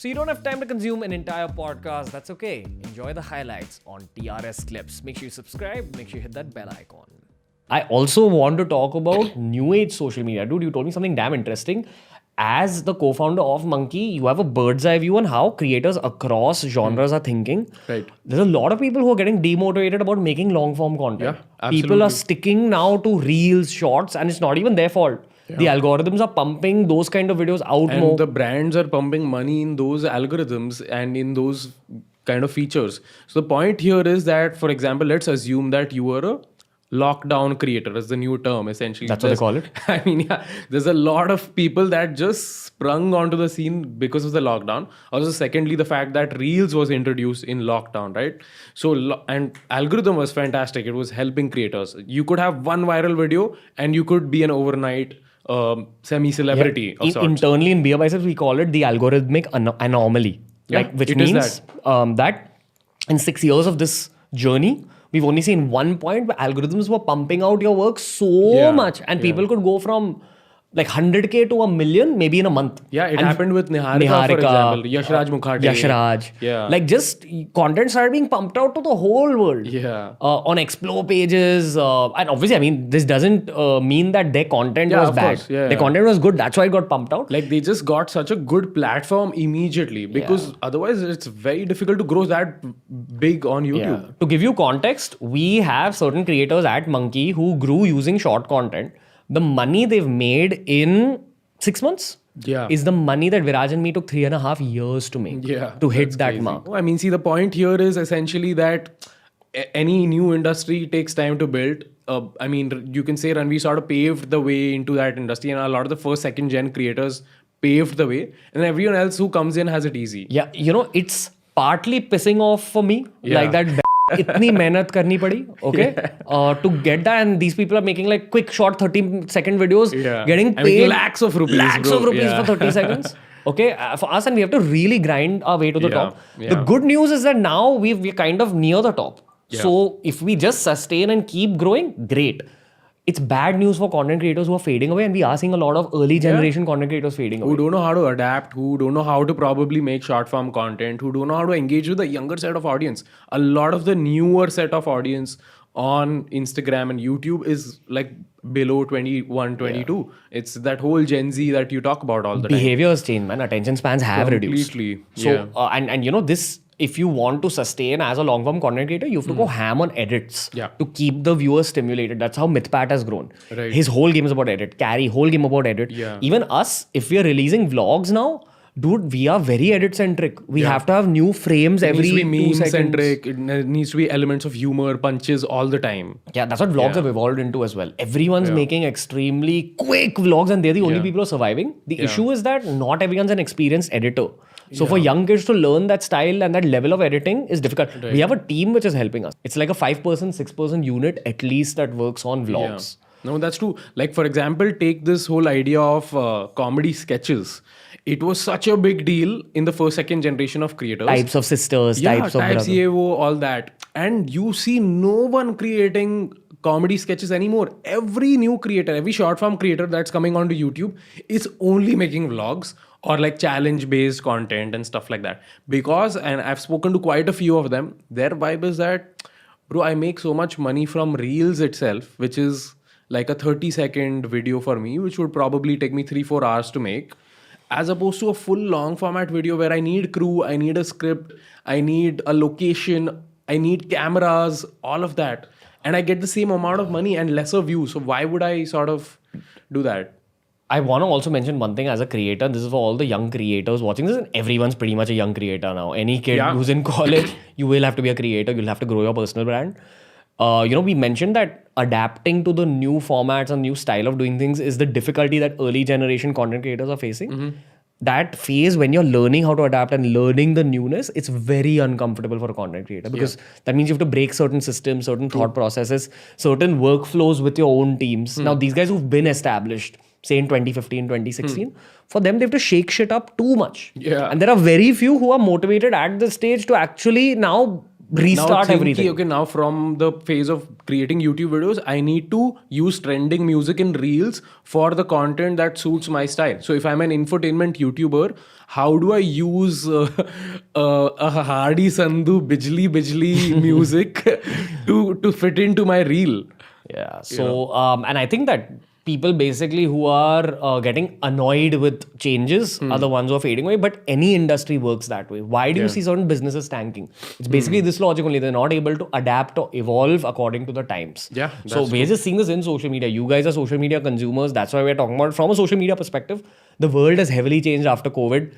So you don't have time to consume an entire podcast. That's okay. Enjoy the highlights on TRS Clips. Make sure you subscribe. Make sure you hit that bell icon. I also want to talk about new age social media. Dude, you told me something damn interesting. As the co-founder of Monkey, you have a bird's eye view on how creators across genres are thinking. Right. There's a lot of people who are getting demotivated about making long form content. Yeah, absolutely. People are sticking now to reels, shorts, and it's not even their fault. Yeah. The algorithms are pumping those kind of videos out And more. the brands are pumping money in those algorithms and in those kind of features. So the point here is that, for example, let's assume that you are a lockdown creator, is the new term essentially. That's what they call it. I mean, yeah, there's a lot of people that just sprung onto the scene because of the lockdown. Also, secondly, the fact that Reels was introduced in lockdown, right? So, and algorithm was fantastic. It was helping creators. You could have one viral video and you could be an overnight semi-celebrity of sorts. Internally in BeerBiceps, we call it the algorithmic anomaly. Yeah, which means that in 6 years of this journey, we've only seen one point where algorithms were pumping out your work so much and people could go from like 100K to 1 million maybe in a month. Yeah, it happened with Niharika, for example. Yashraj Mukherjee. Yashraj. Yeah. Like just content started being pumped out to the whole world. Yeah. On Explore pages. And obviously, I mean, this doesn't mean that their content was bad. Their content was good. That's why it got pumped out. Like they just got such a good platform immediately because otherwise it's very difficult to grow that big on YouTube. Yeah. To give you context, we have certain creators at Monkey who grew using short content. The money they've made in 6 months is the money that Viraj and me took 3.5 years to make to hit that mark. I mean, see, the point here is essentially that any new industry takes time to build. I mean, you can say Ranveer sort of paved the way into that industry, and a lot of the first, second gen creators paved the way, and everyone else who comes in has it easy. Yeah, you know, it's partly pissing off for me, like that. इतनी मेहनत करनी पड़ी, okay, to get that, and these people are making like quick short 30-second videos, getting paid lakhs of rupees for 30 seconds. Okay, for us, and we have to really grind our way to the top. The good news is that now we're kind of near the top. So if we just sustain and keep growing, great. It's bad news for content creators who are fading away, and we are seeing a lot of early generation content creators fading away. Who don't know how to adapt, who don't know how to probably make short form content, who don't know how to engage with the younger set of audience. A lot of the newer set of audience on Instagram and YouTube is like below 21, 22. It's that whole Gen Z that you talk about all the time. Behaviors change, man. Attention spans have reduced. So, and you know, this, if you want to sustain as a long form content creator, you have to go ham on edits to keep the viewers stimulated. That's how Mythpat has grown. Right. His whole game is about edit. Carry, whole game about edit. Even us, if we are releasing vlogs now, dude, we are very edit centric. We have to have new frames every 2 seconds. It needs to be meme centric. It needs to be elements of humor, punches all the time. Yeah, that's what vlogs have evolved into as well. Everyone's making extremely quick vlogs and they're the only people who are surviving. The issue is that not everyone's an experienced editor. So for young kids to learn that style and that level of editing is difficult. We have a team which is helping us. It's like a 5-person, 6-person unit at least that works on vlogs. No, that's true. Like, for example, take this whole idea of comedy sketches. It was such a big deal in the first, second generation of creators. Types of sisters, types of brothers. All that. And you see no one creating comedy sketches anymore. Every new creator, every short form creator that's coming onto YouTube is only making vlogs or like challenge based content and stuff like that. Because, and I've spoken to quite a few of them, their vibe is that, bro, I make so much money from Reels itself, which is like a 30-second video for me, which would probably take me 3-4 hours to make, as opposed to a full long format video where I need crew, I need a script, I need a location, I need cameras, all of that. And I get the same amount of money and lesser views. So why would I sort of do that? I want to also mention one thing as a creator. This is for all the young creators watching this. Everyone's pretty much a young creator now. Any kid who's in college, you will have to be a creator. You'll have to grow your personal brand. You know, we mentioned that adapting to the new formats and new style of doing things is the difficulty that early generation content creators are facing. That phase when you're learning how to adapt and learning the newness, it's very uncomfortable for a content creator because that means you have to break certain systems, certain thought processes, certain workflows with your own teams. Now, these guys who've been established, say in 2015, 2016, for them, they have to shake shit up too much. And there are very few who are motivated at this stage to actually now restart everything. Okay, now from the phase of creating YouTube videos, I need to use trending music in Reels for the content that suits my style. So if I'm an infotainment YouTuber, how do I use a Hardy Sandhu Bijli music to fit into my reel? Yeah. So, and I think that people basically who are getting annoyed with changes are the ones who are fading away. But any industry works that way. Why do you see certain businesses tanking? It's basically this logic only. They're not able to adapt or evolve according to the times. Yeah. So we're just seeing this in social media. You guys are social media consumers. That's why we're talking about it from a social media perspective. The world has heavily changed after COVID.